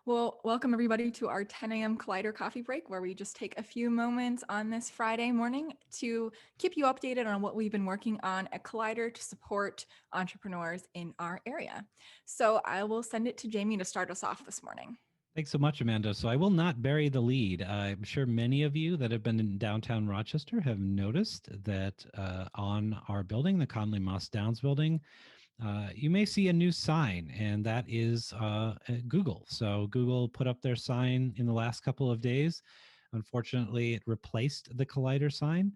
Well, welcome everybody to our 10 a.m. Collider coffee break, where we just take a few moments on this Friday morning to keep you updated on what we've been working on at Collider to support entrepreneurs in our area. So I will send it to Jamie to start us off this morning. Thanks so much, Amanda. So I will not bury the lead. I'm sure many of you that have been in downtown Rochester have noticed that on our building, the Conley Moss Downs building, you may see a new sign, and that is Google. So Google put up their sign in the last couple of days. Unfortunately, it replaced the Collider sign.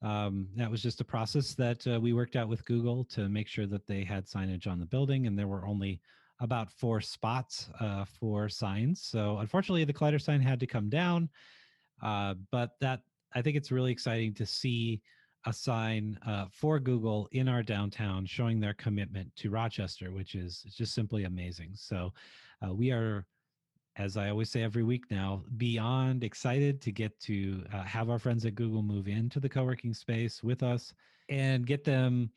That was just a process that we worked out with Google to make sure that they had signage on the building, and there were only about 4 spots for signs. So unfortunately, the Collider sign had to come down, but that I think it's really exciting to see a sign for Google in our downtown showing their commitment to Rochester, which is just simply amazing. So we are, as I always say every week now, beyond excited to get to have our friends at Google move into the co-working space with us and get them,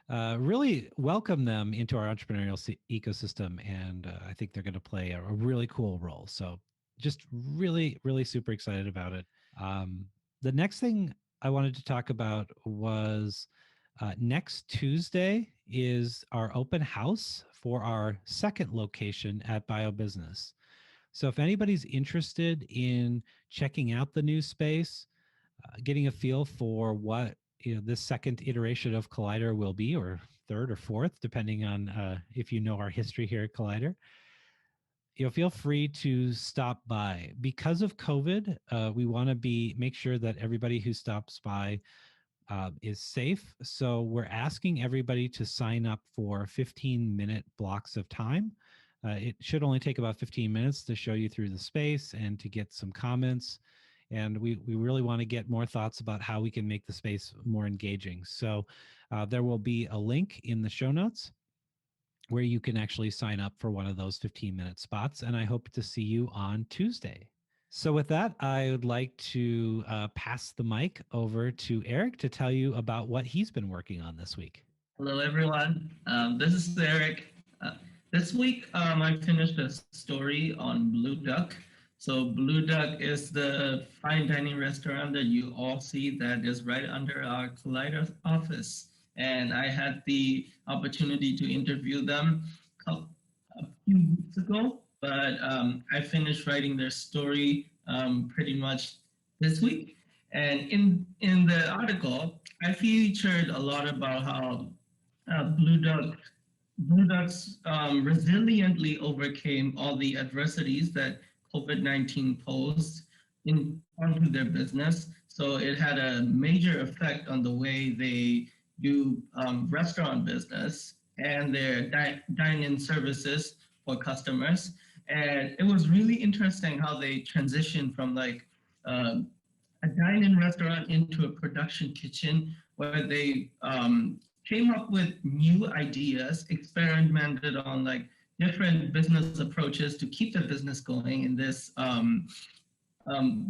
really welcome them into our entrepreneurial ecosystem. And I think they're going to play a really cool role. So just really, really super excited about it. The next thing I wanted to talk about was next Tuesday is our open house for our second location at BioBusiness. So if anybody's interested in checking out the new space, getting a feel for what this second iteration of Collider will be, or third or fourth, depending on if you know our history here at Collider, feel free to stop by. Because of COVID, we want to make sure that everybody who stops by is safe. So we're asking everybody to sign up for 15-minute blocks of time. It should only take about 15 minutes to show you through the space and to get some comments. And we really want to get more thoughts about how we can make the space more engaging. So there will be a link in the show notes where you can actually sign up for one of those 15-minute spots. And I hope to see you on Tuesday. So with that, I would like to pass the mic over to Eric to tell you about what he's been working on this week. Hello, everyone. This is Eric. This week, I finished a story on Bleu Duck. So Bleu Duck is the fine dining restaurant that you all see that is right under our Collider office. And I had the opportunity to interview them a few weeks ago, but I finished writing their story pretty much this week. And in the article, I featured a lot about how Bleu Ducks resiliently overcame all the adversities that COVID-19 posed onto their business. So it had a major effect on the way they do restaurant business and their dine-in services for customers. And it was really interesting how they transitioned from like a dine-in restaurant into a production kitchen where they came up with new ideas, experimented on like different business approaches to keep the business going in this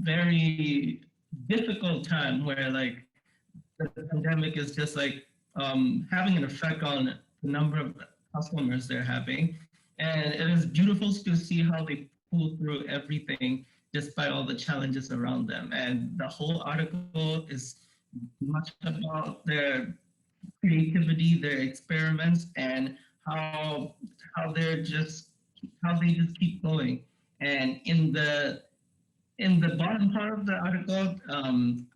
very difficult time where like the pandemic is just like having an effect on the number of customers they're having. And it is beautiful to see how they pull through everything despite all the challenges around them. And the whole article is much about their creativity, their experiments, and how they just keep going. And in the bottom part of the article,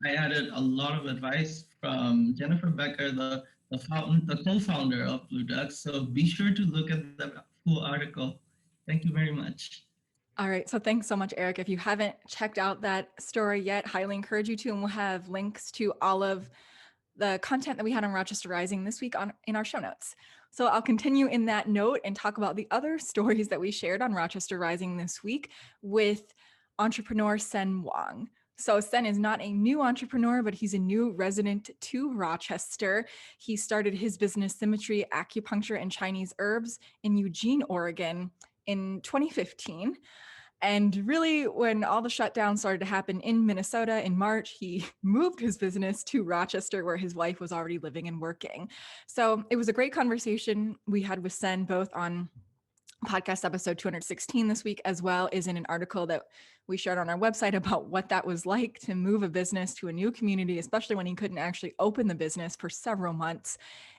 I added a lot of advice from Jennifer Becker, the co-founder of Bleu Duck. So be sure to look at the full article. Thank you very much. All right. So thanks so much, Eric. If you haven't checked out that story yet, highly encourage you to, and we'll have links to all of the content that we had on Rochester Rising this week in our show notes. So I'll continue in that note and talk about the other stories that we shared on Rochester Rising this week with entrepreneur Sen Wang. So Sen is not a new entrepreneur, but he's a new resident to Rochester. He started his business Symmetry, Acupuncture, and Chinese Herbs in Eugene, Oregon in 2015. And really, when all the shutdowns started to happen in Minnesota in March, he moved his business to Rochester, where his wife was already living and working. So it was a great conversation we had with Sen, both on podcast episode 216 this week as well is in an article that we shared on our website about what that was like to move a business to a new community, especially when he couldn't actually open the business for several months,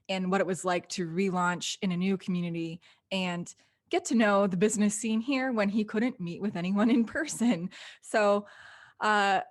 and what it was like to relaunch in a new community and get to know the business scene here when he couldn't meet with anyone in person. So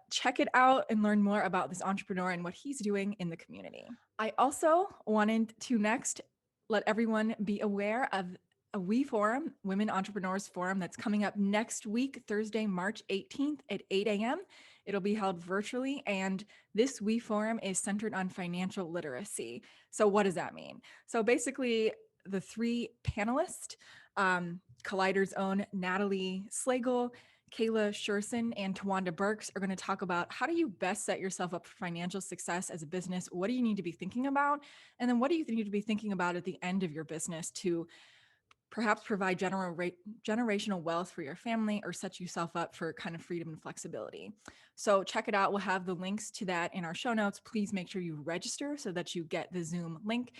check it out and learn more about this entrepreneur and what he's doing in the community. I also wanted to next let everyone be aware of a WE Forum, Women Entrepreneurs Forum, that's coming up next week, Thursday, March 18th at 8 a.m. It'll be held virtually, and this WE Forum is centered on financial literacy. So what does that mean? So basically, the three panelists, Collider's own Natalie Slagle, Kayla Shurson, and Tawanda Burks are going to talk about how do you best set yourself up for financial success as a business? What do you need to be thinking about? And then what do you need to be thinking about at the end of your business to perhaps provide generational wealth for your family or set yourself up for kind of freedom and flexibility? So check it out. We'll have the links to that in our show notes. Please make sure you register so that you get the Zoom link.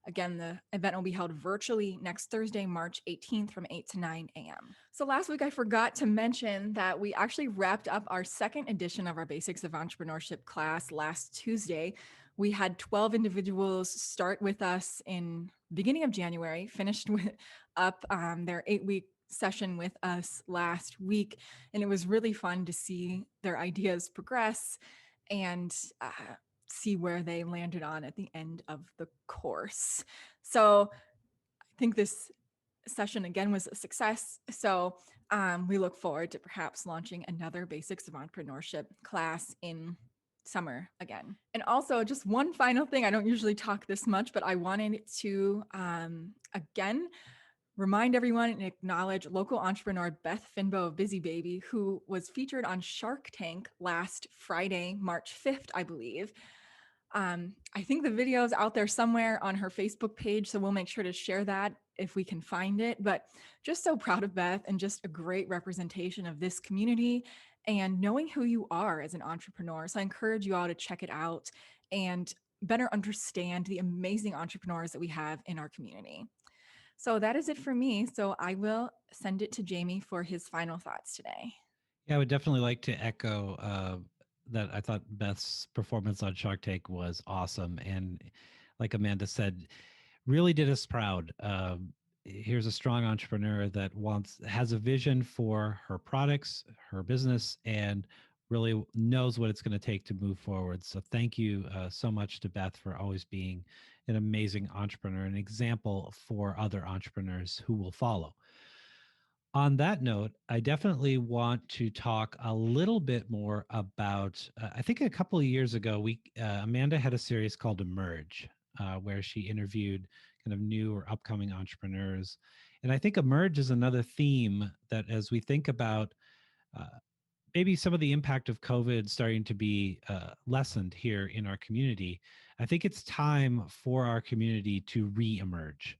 Again, the event will be held virtually next Thursday, March 18th from 8 to 9 a.m. So last week, I forgot to mention that we actually wrapped up our second edition of our Basics of Entrepreneurship class last Tuesday. We had 12 individuals start with us in beginning of January, finished up their 8-week session with us last week. And it was really fun to see their ideas progress and see where they landed on at the end of the course. So I think this session again was a success. So we look forward to perhaps launching another Basics of Entrepreneurship class in summer again. And also just one final thing, I don't usually talk this much, but I wanted to again remind everyone and acknowledge local entrepreneur Beth Fynbo of Busy Baby, who was featured on Shark Tank last Friday, March 5th, I believe. I think the video is out there somewhere on her Facebook page, so we'll make sure to share that if we can find it. But just so proud of Beth and just a great representation of this community and knowing who you are as an entrepreneur. So I encourage you all to check it out and better understand the amazing entrepreneurs that we have in our community. So that is it for me. So I will send it to Jamie for his final thoughts today. Yeah, I would definitely like to echo that I thought Beth's performance on Shark Tank was awesome. And like Amanda said, really did us proud. Here's a strong entrepreneur that has a vision for her products, her business, and really knows what it's going to take to move forward. So thank you so much to Beth for always being an amazing entrepreneur, an example for other entrepreneurs who will follow. On that note, I definitely want to talk a little bit more about. I think a couple of years ago, Amanda had a series called Emerge, where she interviewed kind of new or upcoming entrepreneurs, and I think Emerge is another theme that, as we think about maybe some of the impact of COVID starting to be lessened here in our community, I think it's time for our community to re-emerge,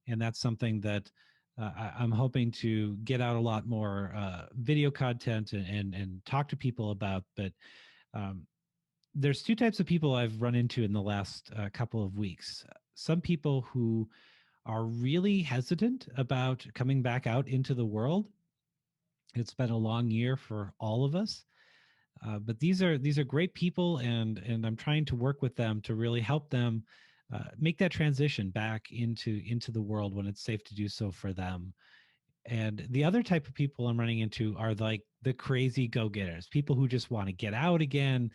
and that's something that I'm hoping to get out a lot more video content and talk to people about. But there's two types of people I've run into in the last couple of weeks. Some people who are really hesitant about coming back out into the world. It's been a long year for all of us. But these are great people, and I'm trying to work with them to really help them make that transition back into the world when it's safe to do so for them. And the other type of people I'm running into are like the crazy go-getters, people who just want to get out again,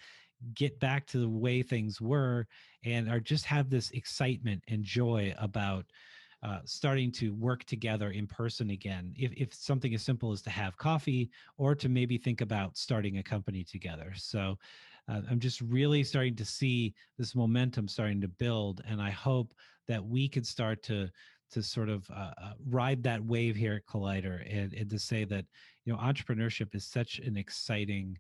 get back to the way things were, and are just have this excitement and joy about starting to work together in person again. If something as simple as to have coffee or to maybe think about starting a company together. So I'm just really starting to see this momentum starting to build, and I hope that we could start to sort of ride that wave here at Collider, and to say that, you know, entrepreneurship is such an exciting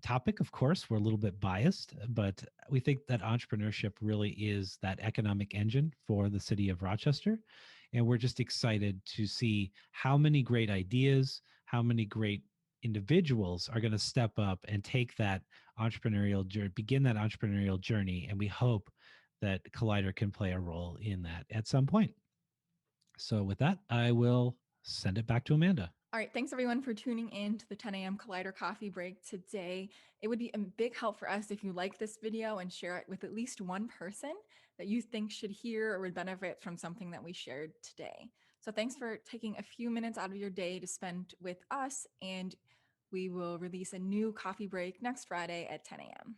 topic. Of course, we're a little bit biased, but we think that entrepreneurship really is that economic engine for the city of Rochester. And we're just excited to see how many great ideas, how many great individuals are going to step up and take that entrepreneurial journey, begin that entrepreneurial journey. And we hope that Collider can play a role in that at some point. So with that, I will send it back to Amanda. All right, thanks everyone for tuning in to the 10 a.m. Collider Coffee Break today. It would be a big help for us if you like this video and share it with at least one person that you think should hear or would benefit from something that we shared today. So thanks for taking a few minutes out of your day to spend with us, and we will release a new coffee break next Friday at 10 a.m.